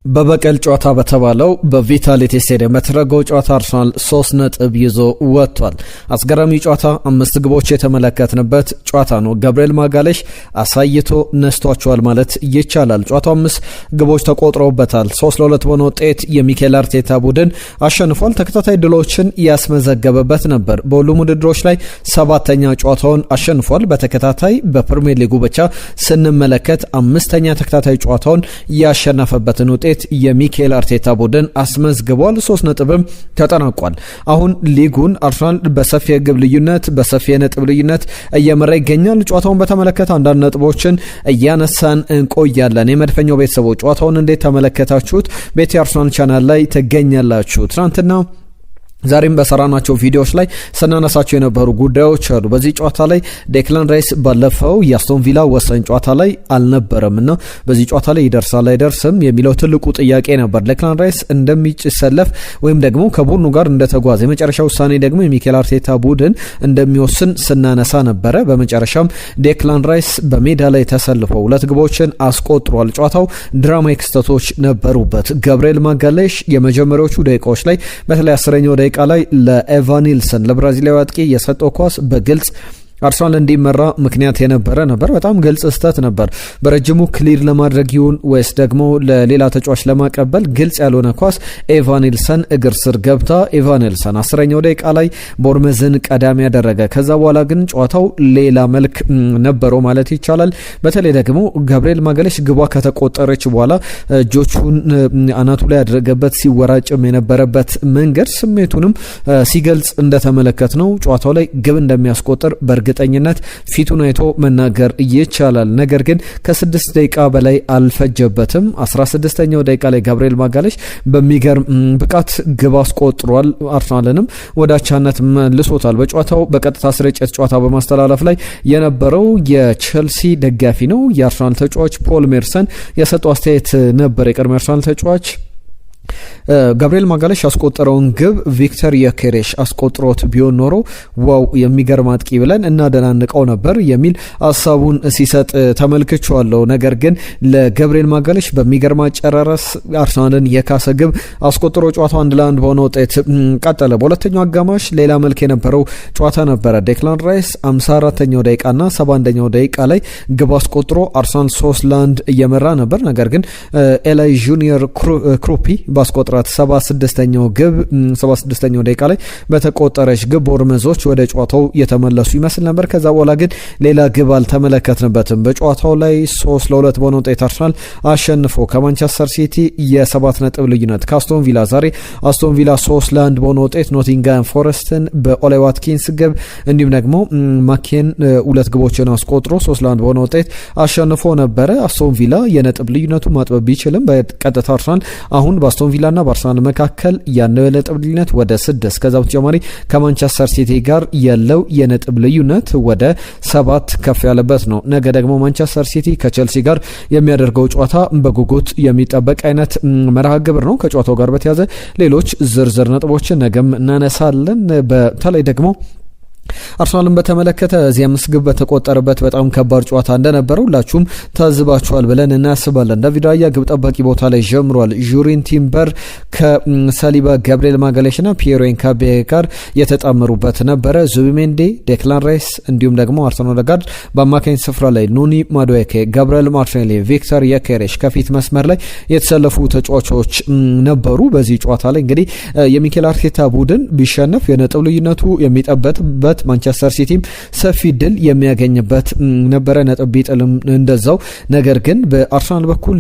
በበቀል ጨዋታ በተባለው በቪታሊቲ ስቴዲየም በተደረገው ጨዋታ አርሰናል 3 ነጥብ ይዞ ወጥቷል። አስገራሚ ጨዋታ፣ 5 ግቦች የተመለከትንበት ጨዋታ ነው። ገብርኤል ማጋሌሽ አሳይቶ ነስቷቸዋል ማለት ይቻላል። ጨዋታው 5 ግቦች ተቆጥረውበታል። 3-2 በሆነ ውጤት የሚኬል አርቴታ ቡድን አሸንፏል። ተከታታይ ድሎችን ያስመዘገበበት ነበር። በሁሉም ውድድሮች ላይ 7ኛ ጨዋታውን አሸንፏል። በተከታታይ በፕሪሚየር ሊጉ ብቻ ስንመለከት 5ኛ ተከታታይ ጨዋታውን ያሸነፈበትን ውጤት የሚኬል አርቴታ ቡድን አስመዝግቧል። 3 ነጥብም ተጠናቋል። አሁን ሊጉን አርሰናል በሰፊ የግብ ልዩነት በሰፊ የነጥብ ልዩነት እየመራ ይገኛል። ጨዋታውን በተመለከተ አንዳንድ ነጥቦችን እያነሳን እንቆያለን። የመድፈኛው ቤተሰቦች ጨዋታውን እንዴት ተመለከታችሁት? ቤት የአርሰናል ቻናል ላይ ትገኛላችሁ። ትናንትና ዛሬም በሰራናቸው ቪዲዮዎች ላይ ስናነሳቸው የነበሩ ጉዳዮች አሉ። በዚህ ጨዋታ ላይ ዴክላን ራይስ ባለፈው የአስቶን ቪላ ወሳኝ ጨዋታ ላይ አልነበረምና በዚህ ጨዋታ ላይ ይደርሳል አይደርስም የሚለው ትልቁ ጥያቄ ነበር። ዴክላን ራይስ እንደሚሰለፍ ወይም ደግሞ ከቡድኑ ጋር እንደተጓዘ የመጨረሻ ውሳኔ ደግሞ የሚኬል አርቴታ ቡድን እንደሚወስን ስናነሳ ነበረ። በመጨረሻም ዴክላን ራይስ በሜዳ ላይ ተሰልፈው 2 ግቦችን አስቆጥሯል። ጨዋታው ድራማዊ ክስተቶች ነበሩበት። ገብርኤል ማጋሌሽ የመጀመሪያዎቹ ደቂቃዎች ላይ በተለይ 10ኛው ደቂቃ ላይ ለኤቫኒልሰን ለብራዚላዊ አጥቂ የሰጠው ኳስ በግልጽ አርሰናል እንዲመራ ምክንያት የነበረ ነበር። በጣም ግልጽ ስህተት ነበር። በረጅሙ ክሊር ለማድረግ ይሁን ወይስ ደግሞ ለሌላ ተጫዋች ለማቀበል ግልጽ ያልሆነ ኳስ ኤቫኒልሰን እግር ስር ገብታ ኤቫኒልሰን 10ኛው ደቂቃ ላይ ቦርመዝን ቀዳሚ ያደረገ። ከዛ በኋላ ግን ጨዋታው ሌላ መልክ ነበረው ማለት ይቻላል። በተለይ ደግሞ ገብርኤል ማጋሌሽ ግቧ ከተቆጠረች በኋላ እጆቹን አናቱ ላይ ያደረገበት ሲወራጭም የነበረበት መንገድ ስሜቱንም ሲገልጽ እንደተመለከት ነው። ጨዋታው ላይ ግብ እንደሚያስቆጥር በእርግጠኝነት ፊቱን አይቶ መናገር ይቻላል። ነገር ግን ከ6 ደቂቃ በላይ አልፈጀበትም። 16ኛው ደቂቃ ላይ ገብርኤል ማጋሌሽ በሚገርም ብቃት ግብ አስቆጥሯል። አርሰናልንም ወደ አቻነት መልሶታል። በጨዋታው በቀጥታ ስርጭት ጨዋታ በማስተላለፍ ላይ የነበረው የቼልሲ ደጋፊ ነው የአርሰናል ተጫዋች ፖል ሜርሰን የሰጠው አስተያየት ነበር። የቀድሞ አርሰናል ተጫዋች ገብርኤል ማጋሌሽ ያስቆጠረውን ግብ ቪክተር ዮኬሬሽ አስቆጥሮት ቢሆን ኖሮ ዋው የሚገርም አጥቂ ብለን እናደናንቀው ነበር የሚል ሀሳቡን ሲሰጥ ተመልክቼዋለሁ። ነገር ግን ለገብርኤል ማጋሌሽ በሚገርም አጨራረስ አርሰናልን የካሰ ግብ አስቆጥሮ ጨዋታው 1-1 በሆነ ውጤት ቀጠለ። በሁለተኛው አጋማሽ ሌላ መልክ የነበረው ጨዋታ ነበረ። ዴክላን ራይስ 54ኛው ደቂቃና 71ኛው ደቂቃ ላይ ግብ አስቆጥሮ አርሰናል 3-1 እየመራ ነበር። ነገር ግን ኤላይ ጁኒየር ክሩፒ ባስቆጥራት 76ኛው ግብ 76ኛው ደቂቃ ላይ በተቆጠረች ግብ ቦርመዞች ወደ ጨዋታው የተመለሱ ይመስል ነበር። ከዛ በኋላ ግን ሌላ ግብ አልተመለከትንበትም። በጨዋታው ላይ 3-2 በሆነ ውጤት አርሰናል አሸንፎ ከማንቸስተር ሲቲ የ7 ነጥብ ልዩነት ከአስቶን ቪላ ዛሬ አስቶን ቪላ 3-1 በሆነ ውጤት ኖቲንጋም ፎረስትን በኦሌ ዋትኪንስ ግብ እንዲሁም ደግሞ ማኬን 2 ግቦችን አስቆጥሮ 3-1 በሆነ ውጤት አሸንፎ ነበረ። አስቶን ቪላ የነጥብ ልዩነቱ ማጥበብ ቢችልም በቀጥታ አርሰናል አሁን በአስቶን ቪላና በአርሰናል መካከል ያለው የነጥብ ልዩነት ወደ 6 ከዛ በተጨማሪ ከማንቸስተር ሲቲ ጋር ያለው የነጥብ ልዩነት ወደ 7 ከፍ ያለበት ነው። ነገ ደግሞ ማንቸስተር ሲቲ ከቼልሲ ጋር የሚያደርገው ጨዋታ በጉጉት የሚጠበቅ አይነት መርሃ ግብር ነው። ከጨዋታው ጋር በተያያዘ ሌሎች ዝርዝር ነጥቦችን ነገም እናነሳለን። በተለይ ደግሞ አርሰናልን በተመለከተ እዚያ 5 ግብ በተቆጠረበት በጣም ከባድ ጨዋታ እንደነበረው ሁላችሁም ታዝባችኋል ብለን እናስባለን። ዳቪድ ራያ ግብ ጠባቂ ቦታ ላይ ጀምሯል። ጁሪን ቲምበር ከሳሊባ ገብርኤል ማጋሌሽና ፒየሮ ኤንካቤ ጋር የተጣመሩበት ነበረ። ዙቢሜንዴ፣ ዴክላን ራይስ እንዲሁም ደግሞ አርሰን ኦዴጋርድ በአማካኝ ስፍራ ላይ ኑኒ ማዱዌኬ፣ ገብርኤል ማርቲኔሊ፣ ቪክተር ዮኬሬሽ ከፊት መስመር ላይ የተሰለፉ ተጫዋቾች ነበሩ። በዚህ ጨዋታ ላይ እንግዲህ የሚኬል አርቴታ ቡድን ቢሸነፍ የነጥብ ልዩነቱ የሚጠበጥበት ማንቸስተር ሲቲም ሰፊ ድል የሚያገኝበት ነበረ። ነጥብ ቢጥልም እንደዛው። ነገር ግን በአርሰናል በኩል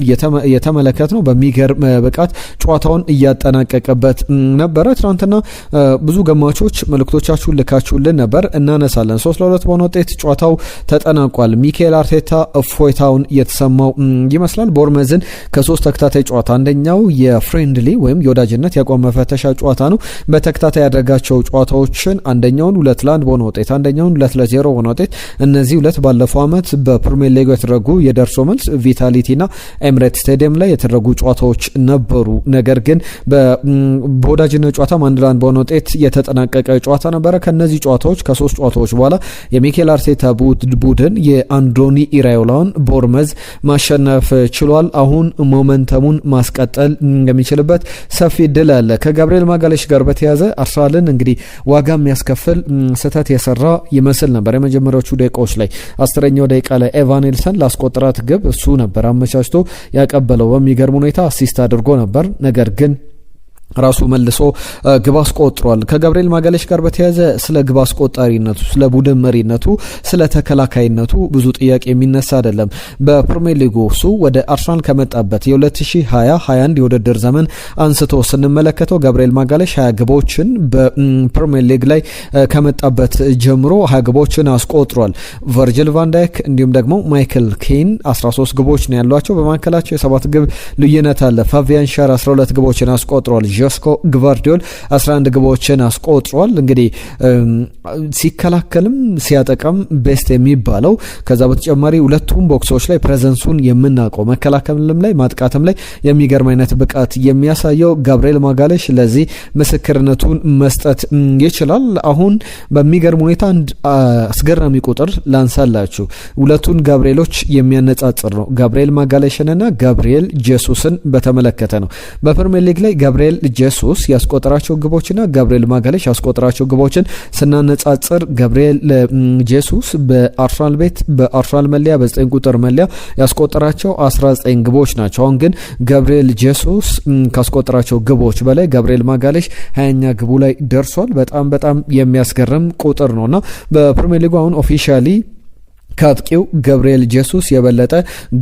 የተመለከት ነው በሚገርም ብቃት ጨዋታውን እያጠናቀቀበት ነበረ። ትናንትና ብዙ ገማቾች መልእክቶቻችሁን ልካችሁልን ነበር፣ እናነሳለን። 3-2 በሆነ ውጤት ጨዋታው ተጠናቋል። ሚኬል አርቴታ እፎይታውን የተሰማው ይመስላል። ቦርመዝን ከ3 ተከታታይ ጨዋታ አንደኛው የፍሬንድሊ ወይም የወዳጅነት ያቋም መፈተሻ ጨዋታ ነው። በተከታታይ ያደረጋቸው ጨዋታዎችን አንደኛውን 2-1 ለ1 በሆነ ውጤት፣ አንደኛውን 2-0 በሆነ ውጤት። እነዚህ ሁለት ባለፈው አመት በፕሪሚየር ሊግ የተደረጉ የደርሶ መልስ ቪታሊቲና ኤምሬት ስታዲየም ላይ የተደረጉ ጨዋታዎች ነበሩ። ነገር ግን በወዳጅነት ጨዋታ 1-1 በሆነ ውጤት የተጠናቀቀ ጨዋታ ነበረ። ከነዚህ ጨዋታዎች ከ3 ጨዋታዎች በኋላ የሚኬል አርቴታ ቡድን የአንዶኒ ኢራዮላን ቦርመዝ ማሸነፍ ችሏል። አሁን ሞመንተሙን ማስቀጠል የሚችልበት ሰፊ እድል አለ። ከጋብሪኤል ማጋሌሽ ጋር በተያያዘ አርሰናልን እንግዲህ ዋጋ የሚያስከፍል ስህተት የሰራ ይመስል ነበር። የመጀመሪያዎቹ ደቂቃዎች ላይ 10ኛው ደቂቃ ላይ ኤቫን ኔልሰን ላስቆጠራት ግብ እሱ ነበር አመቻችቶ ያቀበለው። በሚገርም ሁኔታ አሲስት አድርጎ ነበር። ነገር ግን ራሱ መልሶ ግብ አስቆጥሯል። ከጋብሪኤል ማጋሌሽ ጋር በተያያዘ ስለ ግብ አስቆጣሪነቱ፣ ስለ ቡድን መሪነቱ፣ ስለ ተከላካይነቱ ብዙ ጥያቄ የሚነሳ አይደለም። በፕሪሚየር ሊጉ እሱ ወደ አርሰናል ከመጣበት የ2020-21 የውድድር ዘመን አንስቶ ስንመለከተው ጋብሪኤል ማጋሌሽ 20 ግቦችን በፕሪሚየር ሊግ ላይ ከመጣበት ጀምሮ 20 ግቦችን አስቆጥሯል። ቨርጂል ቫን ዳይክ እንዲሁም ደግሞ ማይክል ኬን 13 ግቦች ነው ያሏቸው። በመካከላቸው የ7 ግብ ልዩነት አለ። ፋቢያን ሻር 12 ግቦችን አስቆጥሯል። ጆስኮ ግቫርዲዮል 11 ግቦችን አስቆጥሯል። እንግዲህ ሲከላከልም ሲያጠቃም ቤስት የሚባለው ከዛ በተጨማሪ ሁለቱም ቦክሶች ላይ ፕሬዘንሱን የምናውቀው መከላከልም ላይ ማጥቃትም ላይ የሚገርም አይነት ብቃት የሚያሳየው ጋብሪኤል ማጋሌሽ ለዚህ ምስክርነቱን መስጠት ይችላል። አሁን በሚገርም ሁኔታ አንድ አስገራሚ ቁጥር ላንሳላችሁ። ሁለቱን ጋብሪኤሎች የሚያነጻጽር ነው። ጋብሪኤል ማጋሌሽንና ጋብሪኤል ጄሱስን በተመለከተ ነው። በፕሪሚየር ሊግ ላይ ጋብሪኤል ጄሱስ ያስቆጠራቸው ግቦችና ጋብሪኤል ማጋሌሽ ያስቆጠራቸው ግቦችን ስናነጻጽር ጋብሪኤል ጄሱስ በአርሰናል ቤት በአርሰናል መለያ በ9 ቁጥር መለያ ያስቆጠራቸው 19 ግቦች ናቸው። አሁን ግን ጋብሪኤል ጄሱስ ካስቆጠራቸው ግቦች በላይ ጋብሪኤል ማጋሌሽ 20ኛ ግቡ ላይ ደርሷል። በጣም የሚያስገርም ቁጥር ነውና በፕሪሚየር ሊጉ አሁን ኦፊሻሊ ከአጥቂው ጋብሪኤል ጄሱስ የበለጠ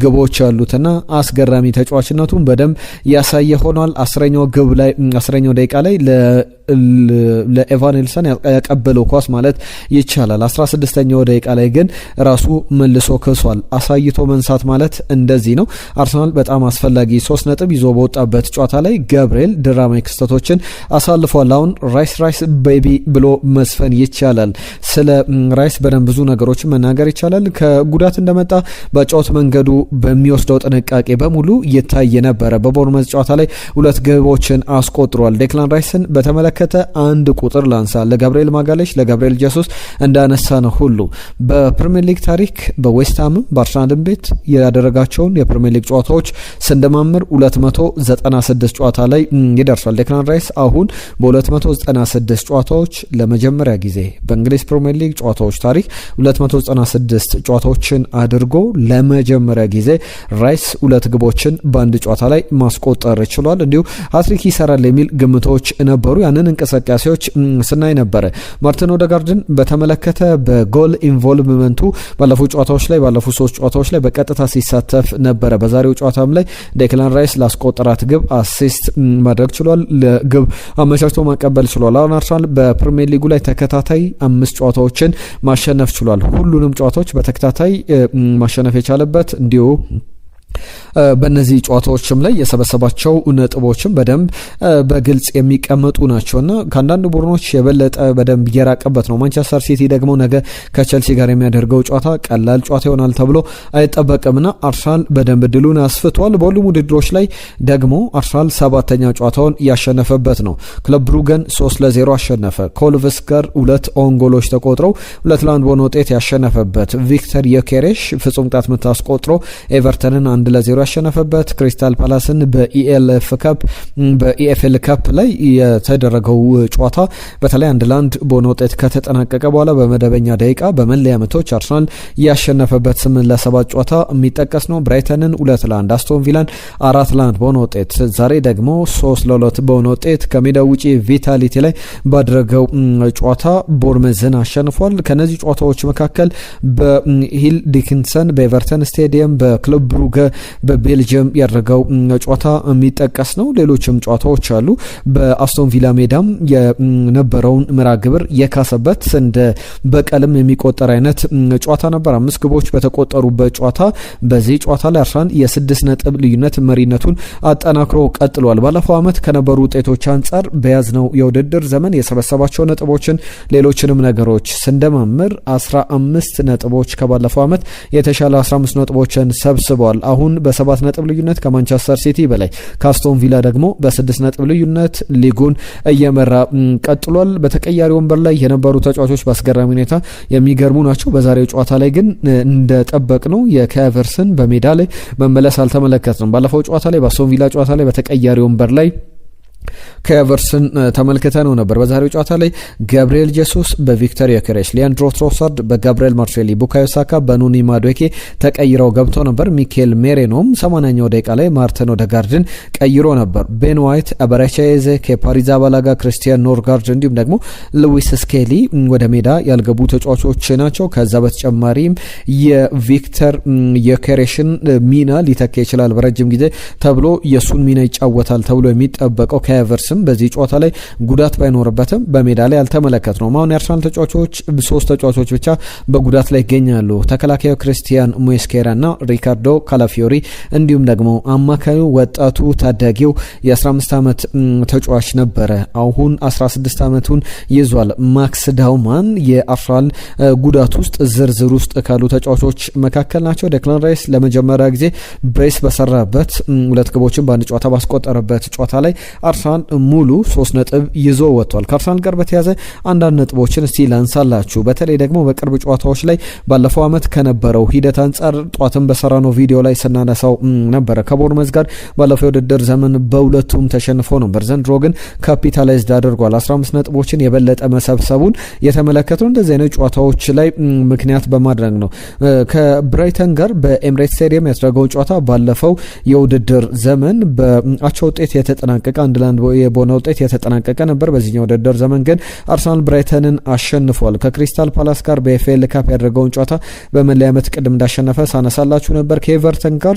ግቦች ያሉትና አስገራሚ ተጫዋችነቱን በደንብ ያሳየ ሆኗል። 10ኛው ደቂቃ ላይ ለኤቫን ኔልሰን ያቀበለው ኳስ ማለት ይቻላል። 16ኛው ደቂቃ ላይ ግን ራሱ መልሶ ክሷል። አሳይቶ መንሳት ማለት እንደዚህ ነው። አርሰናል በጣም አስፈላጊ 3 ነጥብ ይዞ በወጣበት ጨዋታ ላይ ጋብሪኤል ድራማዊ ክስተቶችን አሳልፏል። አሁን ራይስ ቤቢ ብሎ መስፈን ይቻላል። ስለ ራይስ በደንብ ብዙ ነገሮችን መናገር ይቻላል። ከጉዳት እንደመጣ በጨዋታ መንገዱ በሚወስደው ጥንቃቄ በሙሉ ይታይ ነበረ። በቦርመዝ ጨዋታ ላይ 2 ግቦችን አስቆጥሯል። ዴክላን ራይስን በተመለከተ አንድ ቁጥር ላንሳ። ለጋብሪኤል ማጋሌሽ ለጋብሪኤል ጄሱስ እንዳነሳ ነው ሁሉ በፕሪሚየር ሊግ ታሪክ በዌስትሃም በአርሰናል ቤት ያደረጋቸውን የፕሪሚየር ሊግ ጨዋታዎች ስንደማምር 296 ጨዋታ ላይ ይደርሳል። ዴክላን ራይስ አሁን በ296 ጨዋታዎች ለመጀመሪያ ጊዜ በእንግሊዝ ፕሪሚየር ሊግ ጨዋታዎች ታሪክ 296 ጨዋታዎችን አድርጎ ለመጀመሪያ ጊዜ ራይስ 2 ግቦችን በአንድ ጨዋታ ላይ ማስቆጠር ችሏል። እንዲሁ ሃትሪክ ይሰራል የሚል ግምቶች ነበሩ። ያንን እንቅስቃሴዎች ስናይ ነበረ። ማርቲን ኦዴጋርድን በተመለከተ በጎል ኢንቮልቭመንቱ ባለፉት 3 ጨዋታዎች ላይ በቀጥታ ሲሳተፍ ነበረ። በዛሬው ጨዋታም ላይ ዴክላን ራይስ ላስቆጠራት ግብ አሲስት ማድረግ ችሏል። ለግብ አመቻችቶ ማቀበል ችሏል። አሁን አርሰናል በፕሪሚየር ሊጉ ላይ ተከታታይ 5 ጨዋታዎችን ማሸነፍ ችሏል። ሁሉንም ጨዋታዎች በተከታታይ ማሸነፍ የቻለበት እንዲሁ በእነዚህ ጨዋታዎችም ላይ የሰበሰባቸው ነጥቦችም በደንብ በግልጽ የሚቀመጡ ናቸውና ከአንዳንድ ቡድኖች የበለጠ በደንብ እየራቀበት ነው። ማንቸስተር ሲቲ ደግሞ ነገ ከቸልሲ ጋር የሚያደርገው ጨዋታ ቀላል ጨዋታ ይሆናል ተብሎ አይጠበቅምና አርሰናል በደንብ ድሉን አስፍቷል። በሁሉም ውድድሮች ላይ ደግሞ አርሰናል 7ኛ ጨዋታውን ያሸነፈበት ነው። ክለብ ብሩገን 3-0 አሸነፈ። ኮልቭስ ጋር 2 ኦንጎሎች ተቆጥረው 2-1 በሆነ ውጤት ያሸነፈበት። ቪክተር ዮኬሬሽ ፍጹም ቅጣት ምት አስቆጥሮ ኤቨርተንን 1-0 ያሸነፈበት። ክሪስታል ፓላስን በኢኤፍኤል ካፕ ላይ የተደረገው ጨዋታ በተለይ 1-1 በሆነ ውጤት ከተጠናቀቀ በኋላ በመደበኛ ደቂቃ በመለያ ምቶች አርሰናል ያሸነፈበት 8-7 ጨዋታ የሚጠቀስ ነው። ብራይተንን 2-1፣ አስቶን ቪላን 4-1 በሆነ ውጤት፣ ዛሬ ደግሞ 3-2 በሆነ ውጤት ከሜዳው ውጪ ቪታሊቲ ላይ ባደረገው ጨዋታ ቦርመዝን አሸንፏል። ከነዚህ ጨዋታዎች መካከል በሂል ዲኪንሰን በኤቨርተን ስቴዲየም፣ በክለብ ብሩገ በቤልጅየም ያደረገው ጨዋታ የሚጠቀስ ነው። ሌሎችም ጨዋታዎች አሉ። በአስቶን ቪላ ሜዳም የነበረውን ምራ ግብር የካሰበት እንደ በቀልም የሚቆጠር አይነት ጨዋታ ነበር። 5 ግቦች በተቆጠሩበት ጨዋታ በዚህ ጨዋታ ላይ አርሰናል የ6 ነጥብ ልዩነት መሪነቱን አጠናክሮ ቀጥሏል። ባለፈው ዓመት ከነበሩ ውጤቶች አንጻር በያዝነው የውድድር ዘመን የሰበሰባቸው ነጥቦችን ሌሎችንም ነገሮች ስንደማምር 15 ነጥቦች ከባለፈው ዓመት የተሻለ 15 ነጥቦችን ሰብስበዋል። አሁን በ7 ነጥብ ልዩነት ከማንቸስተር ሲቲ በላይ ከአስቶን ቪላ ደግሞ በ6 ነጥብ ልዩነት ሊጉን እየመራ ቀጥሏል። በተቀያሪ ወንበር ላይ የነበሩ ተጫዋቾች በአስገራሚ ሁኔታ የሚገርሙ ናቸው። በዛሬው ጨዋታ ላይ ግን እንደጠበቅ ነው የካቨርስን በሜዳ ላይ መመለስ አልተመለከትንም። ባለፈው ጨዋታ ላይ በአስቶን ቪላ ጨዋታ ላይ በተቀያሪ ወንበር ላይ ከቨርስን ተመልክተ ነው ነበር። በዛሬው ጨዋታ ላይ ጋብሪኤል ጄሱስ በቪክተር ዮኬሬሽ፣ ሊያንድሮ ትሮሳርድ በጋብሪኤል ማርሴሊ፣ ቡካዮ ሳካ በኑኒ ማዱዌኬ ተቀይረው ገብተው ነበር። ሚኬል ሜሬኖም 80ኛው ደቂቃ ላይ ማርቲን ኦዴጋርድን ቀይሮ ነበር። ቤን ዋይት፣ አበራቻዬዜ፣ ከፓሪዝ አባላጋ፣ ክሪስቲያን ኖርጋርድ እንዲሁም ደግሞ ሉዊስ ስኬሊ ወደ ሜዳ ያልገቡ ተጫዋቾች ናቸው። ከዛ በተጨማሪም የቪክተር ዮኬሬሽን ሚና ሊተካ ይችላል በረጅም ጊዜ ተብሎ የሱን ሚና ይጫወታል ተብሎ የሚጠበቀው ከቨርስም በዚህ ጨዋታ ላይ ጉዳት ባይኖርበትም በሜዳ ላይ ያልተመለከት ነው። አሁን የአርሰናል ተጫዋቾች 3 ተጫዋቾች ብቻ በጉዳት ላይ ይገኛሉ። ተከላካዩ ክሪስቲያን ሙስኬራ እና ሪካርዶ ካላፊዮሪ እንዲሁም ደግሞ አማካዩ ወጣቱ ታዳጊው የ15 ዓመት ተጫዋች ነበረ። አሁን 16 ዓመቱን ይዟል። ማክስ ዳውማን የአርሰናል ጉዳት ውስጥ ዝርዝር ውስጥ ካሉ ተጫዋቾች መካከል ናቸው። ዴክላን ራይስ ለመጀመሪያ ጊዜ ብሬስ በሰራበት 2 ግቦችን በአንድ ጨዋታ ባስቆጠረበት ጨዋታ ላይ አርሰናል ሙሉ 3 ነጥብ ይዞ ወጥቷል። ከአርሰናል ጋር በተያያዘ አንዳንድ ነጥቦችን እስቲ ላንሳላችሁ። በተለይ ደግሞ በቅርብ ጨዋታዎች ላይ ባለፈው ዓመት ከነበረው ሂደት አንጻር ጧትም በሰራነው ቪዲዮ ላይ ስናነሳው ነበረ። ከቦርመዝ ጋር ባለፈው የውድድር ዘመን በሁለቱም ተሸንፎ ነበር። ዘንድሮ ግን ካፒታላይዝድ አድርጓል። 15 ነጥቦችን የበለጠ መሰብሰቡን የተመለከተው እንደዚህ አይነት ጨዋታዎች ላይ ምክንያት በማድረግ ነው። ከብራይተን ጋር በኤምሬትስ ስቴዲየም ያደረገው ጨዋታ ባለፈው የውድድር ዘመን በአቻ ውጤት የተጠናቀቀ አንድ ለአንድ የቦነ ውጤት የተጠናቀቀ ነበር። በዚህኛው ውድድር ዘመን ግን አርሰናል ብራይተንን አሸንፏል። ከክሪስታል ፓላስ ጋር በኤፍኤል ካፕ ያደረገውን ጨዋታ በመለያ ምት ቅድም እንዳሸነፈ ሳነሳላችሁ ነበር። ከኤቨርተን ጋር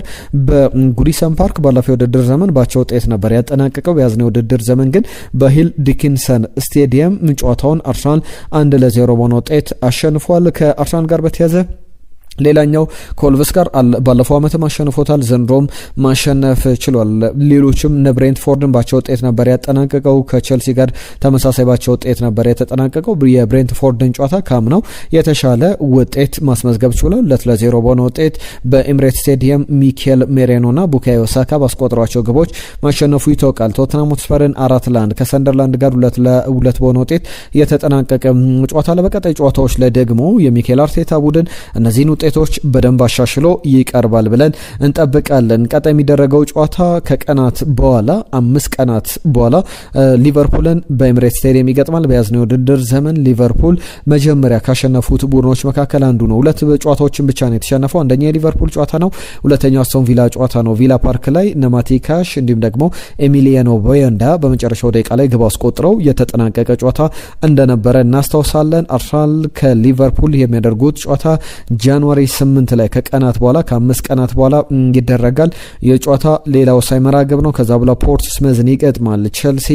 በጉዲሰን ፓርክ ባለፈው የውድድር ዘመን ባቻ ውጤት ነበር ያጠናቀቀው። በያዝነው የውድድር ዘመን ግን በሂል ዲኪንሰን ስቴዲየም ጨዋታውን አርሰናል 1-0 በሆነ ውጤት አሸንፏል። ከአርሰናል ጋር በተያዘ ሌላኛው ኮልቭስ ጋር ባለፈው ዓመትም አሸንፎታል። ዘንድሮም ማሸነፍ ችሏል። ሌሎችም ብሬንትፎርድን ባቸው ውጤት ነበር ያጠናቀቀው። ከቼልሲ ጋር ተመሳሳይ ባቸው ውጤት ነበር የተጠናቀቀው። የብሬንትፎርድን ጨዋታ ካምናው የተሻለ ውጤት ማስመዝገብ ችሏል። 2-0 በሆነ ውጤት በኤምሬትስ ስቴዲየም ሚኬል ሜሬኖና ቡካዮ ሳካ ባስቆጠሯቸው ግቦች ማሸነፉ ይታወቃል። ቶተንሃም ሆትስፐርን 4-1 ከሰንደርላንድ ጋር 2-2 በሆነ ውጤት የተጠናቀቀ ጨዋታ። ለበቀጣይ ጨዋታዎች ላይ ደግሞ የሚኬል አርቴታ ቡድን እነዚህን ውጤቶች በደንብ አሻሽሎ ይቀርባል ብለን እንጠብቃለን። ቀጣይ የሚደረገው ጨዋታ ከቀናት በኋላ 5 ቀናት በኋላ ሊቨርፑልን በኤምሬትስ ስቴዲየም ይገጥማል። በያዝነው ውድድር ዘመን ሊቨርፑል መጀመሪያ ካሸነፉት ቡድኖች መካከል አንዱ ነው። 2 ጨዋታዎችን ብቻ ነው የተሸነፈው። አንደኛው የሊቨርፑል ጨዋታ ነው። ሁለተኛው አስቶን ቪላ ጨዋታ ነው። ቪላ ፓርክ ላይ ነማቲካሽ እንዲሁም ደግሞ ኤሚሊያኖ ቦየንዳ በመጨረሻው ደቂቃ ላይ ግብ አስቆጥረው የተጠናቀቀ ጨዋታ እንደነበረ እናስታውሳለን። አርሰናል ከሊቨርፑል የሚያደርጉት ጨዋታ ጃንዋሪ 8 ላይ ከቀናት በኋላ ከ5 ቀናት በኋላ ይደረጋል። የጨዋታ ሌላ ወሳኝ መርሃ ግብር ነው። ከዛ በኋላ ፖርትስመዝን ይገጥማል። ቼልሲ፣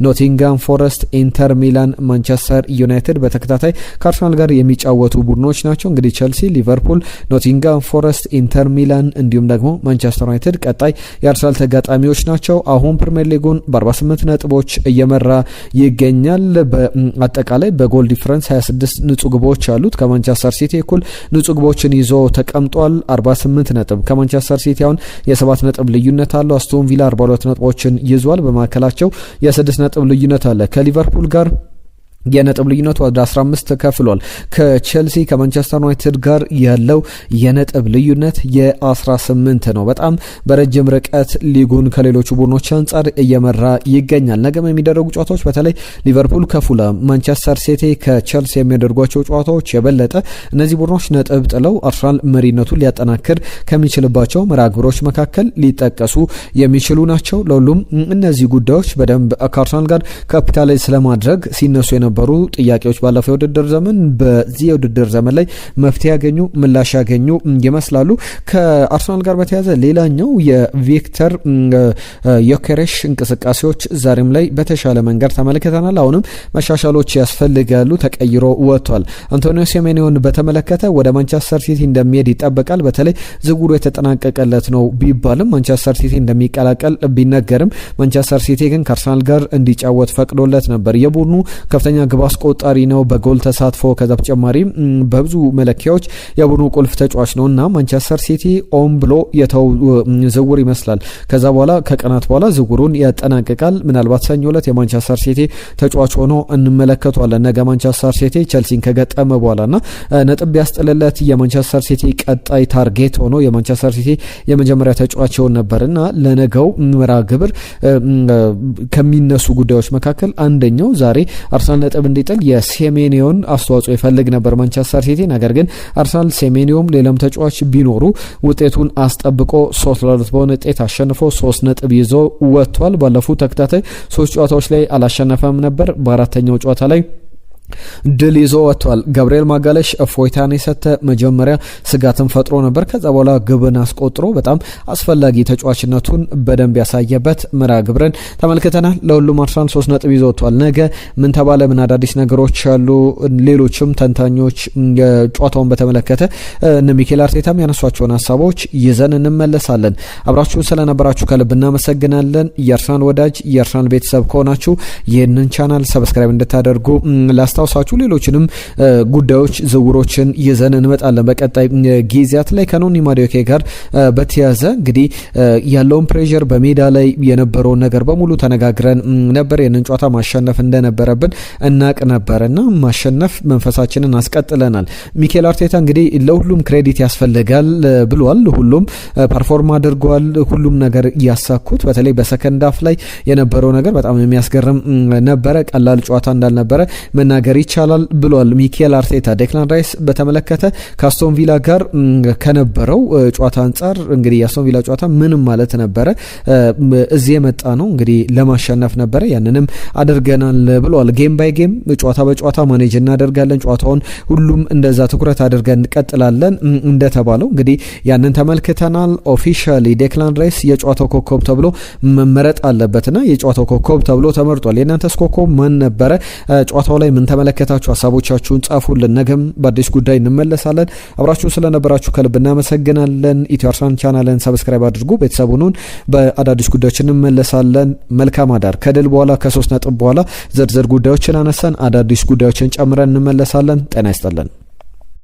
ኖቲንጋም ፎረስት፣ ኢንተር ሚላን፣ ማንቸስተር ዩናይትድ በተከታታይ ከአርሰናል ጋር የሚጫወቱ ቡድኖች ናቸው። እንግዲህ ቼልሲ፣ ሊቨርፑል፣ ኖቲንጋም ፎረስት፣ ኢንተር ሚላን እንዲሁም ደግሞ ማንቸስተር ዩናይትድ ቀጣይ የአርሰናል ተጋጣሚዎች ናቸው። አሁን ፕሪሚየር ሊጉን በ48 ነጥቦች እየመራ ይገኛል። በአጠቃላይ በጎል ዲፍረንስ 26 ንጹህ ግቦች አሉት። ከማንቸስተር ሲቲ እኩል ንጹህ ግቦችን ይዞ ተቀምጧል። 48 ነጥብ ከማንቸስተር ሲቲ አሁን የ7 ነጥብ ልዩነት አለው። አስቶን ቪላ 42 ነጥቦችን ይዟል። በመካከላቸው የ6 ነጥብ ልዩነት አለ። ከሊቨርፑል ጋር የነጥብ ልዩነቱ ወደ 15 ከፍሏል። ከቼልሲ ከማንቸስተር ዩናይትድ ጋር ያለው የነጥብ ልዩነት የ18 ነው። በጣም በረጅም ርቀት ሊጉን ከሌሎቹ ቡድኖች አንጻር እየመራ ይገኛል። ነገም የሚደረጉ ጨዋታዎች በተለይ ሊቨርፑል ከፉላም፣ ማንቸስተር ሲቲ ከቼልሲ የሚያደርጓቸው ጨዋታዎች የበለጠ እነዚህ ቡድኖች ነጥብ ጥለው አርሰናል መሪነቱን ሊያጠናክር ከሚችልባቸው መርሃ ግብሮች መካከል ሊጠቀሱ የሚችሉ ናቸው። ለሁሉም እነዚህ ጉዳዮች በደንብ ከአርሰናል ጋር ካፒታላይዝ ስለማድረግ ሲነሱ የነበሩ የነበሩ ጥያቄዎች ባለፈው የውድድር ዘመን በዚህ የውድድር ዘመን ላይ መፍትሄ ያገኙ ምላሽ ያገኙ ይመስላሉ። ከአርሰናል ጋር በተያያዘ ሌላኛው የቪክተር ዮኬሬሽ እንቅስቃሴዎች ዛሬም ላይ በተሻለ መንገድ ተመልክተናል። አሁንም መሻሻሎች ያስፈልጋሉ። ተቀይሮ ወጥቷል። አንቶኒዮ ሴሜኒዮን በተመለከተ ወደ ማንቸስተር ሲቲ እንደሚሄድ ይጠበቃል። በተለይ ዝውውሩ የተጠናቀቀለት ነው ቢባልም ማንቸስተር ሲቲ እንደሚቀላቀል ቢነገርም ማንቸስተር ሲቲ ግን ከአርሰናል ጋር እንዲጫወት ፈቅዶለት ነበር። የቡድኑ ከፍተኛ ግብ አስቆጣሪ ነው፣ በጎል ተሳትፎ ከዛ በተጨማሪ በብዙ መለኪያዎች የቡድኑ ቁልፍ ተጫዋች ነው እና ማንቸስተር ሲቲ ኦን ብሎ የተው ዝውውር ይመስላል። ከዛ በኋላ ከቀናት በኋላ ዝውውሩን ያጠናቅቃል። ምናልባት ሰኞ ዕለት የማንቸስተር ሲቲ ተጫዋች ሆኖ እንመለከተዋለን። ነገ ማንቸስተር ሲቲ ቸልሲን ከገጠመ በኋላና ነጥብ ያስጥልለት የማንቸስተር ሲቲ ቀጣይ ታርጌት ሆኖ የማንቸስተር ሲቲ የመጀመሪያ ተጫዋች ይሆን ነበርና ለነገው መርሃ ግብር ከሚነሱ ጉዳዮች መካከል አንደኛው ዛሬ አርሰናል ነጥብ እንዲጥል የሴሜኒዮን አስተዋጽኦ ይፈልግ ነበር ማንቸስተር ሲቲ። ነገር ግን አርሰናል ሴሜኒዮም ሌላም ተጫዋች ቢኖሩ ውጤቱን አስጠብቆ 3-2 በሆነ ውጤት አሸንፎ 3 ነጥብ ይዞ ወጥቷል። ባለፉት ተከታታይ 3 ጨዋታዎች ላይ አላሸነፈም ነበር። በአራተኛው ጨዋታ ላይ ድል ይዞ ወጥቷል። ገብርኤል ማጋለሽ እፎይታን የሰጠ መጀመሪያ ስጋትን ፈጥሮ ነበር። ከዛ በኋላ ግብን አስቆጥሮ በጣም አስፈላጊ ተጫዋችነቱን በደንብ ያሳየበት መርሃ ግብርን ተመልክተናል። ለሁሉም አርሰናል 3 ነጥብ ይዞ ወጥቷል። ነገ ምን ተባለ፣ ምን አዳዲስ ነገሮች አሉ፣ ሌሎችም ተንታኞች ጨዋታውን በተመለከተ እነ ሚኬል አርቴታም ያነሷቸውን ሀሳቦች ይዘን እንመለሳለን። አብራችሁን ስለነበራችሁ ከልብ እናመሰግናለን። የአርሰናል ወዳጅ የአርሰናል ቤተሰብ ከሆናችሁ ይህንን ቻናል ሰብስክራይብ እንድታደርጉ ታውሳችሁ ሌሎችንም ጉዳዮች ዝውውሮችን ይዘን እንመጣለን በቀጣይ ጊዜያት ላይ። ከኖኒ ማዱኬ ጋር በተያያዘ እንግዲህ ያለውን ፕሬሸር በሜዳ ላይ የነበረውን ነገር በሙሉ ተነጋግረን ነበር። የነን ጨዋታ ማሸነፍ እንደነበረብን እናቅ ነበርና ማሸነፍ መንፈሳችንን አስቀጥለናል። ሚኬል አርቴታ እንግዲህ ለሁሉም ክሬዲት ያስፈልጋል ብሏል። ሁሉም ፐርፎርም አድርጓል። ሁሉም ነገር ያሳኩት በተለይ በሰከንድ ሃፍ ላይ የነበረው ነገር በጣም የሚያስገርም ነበረ። ቀላል ጨዋታ እንዳልነበረ መናገር ይቻላል ብሏል ሚኬል አርቴታ። ዴክላን ራይስ በተመለከተ ከአስቶን ቪላ ጋር ከነበረው ጨዋታ አንጻር እንግዲህ የአስቶን ቪላ ጨዋታ ምንም ማለት ነበረ፣ እዚህ የመጣ ነው እንግዲህ ለማሸነፍ ነበረ፣ ያንንም አድርገናል ብሏል። ጌም ባይ ጌም ጨዋታ በጨዋታ ማኔጅ እናደርጋለን፣ ጨዋታውን ሁሉም እንደዛ ትኩረት አድርገን እንቀጥላለን እንደተባለው እንግዲህ ያንን ተመልክተናል። ኦፊሻሊ ዴክላን ራይስ የጨዋታው ኮከብ ተብሎ መመረጥ አለበትና የጨዋታው ኮከብ ተብሎ ተመርጧል። የእናንተስ ኮከብ ማን ነበረ? ጨዋታው ላይ ምን ተመለከታችሁ? ሀሳቦቻችሁን ጻፉልን። ነገም በአዲስ ጉዳይ እንመለሳለን። አብራችሁን ስለነበራችሁ ከልብ እናመሰግናለን። ኢትዮ አርሰናል ቻናልን ሰብስክራይብ አድርጉ። ቤተሰቡን በአዳዲስ ጉዳዮች እንመለሳለን። መልካም አዳር። ከድል በኋላ ከ3 ነጥብ በኋላ ዝርዝር ጉዳዮችን አነሳን አዳዲስ ጉዳዮችን ጨምረን እንመለሳለን። ጤና ይስጥልን።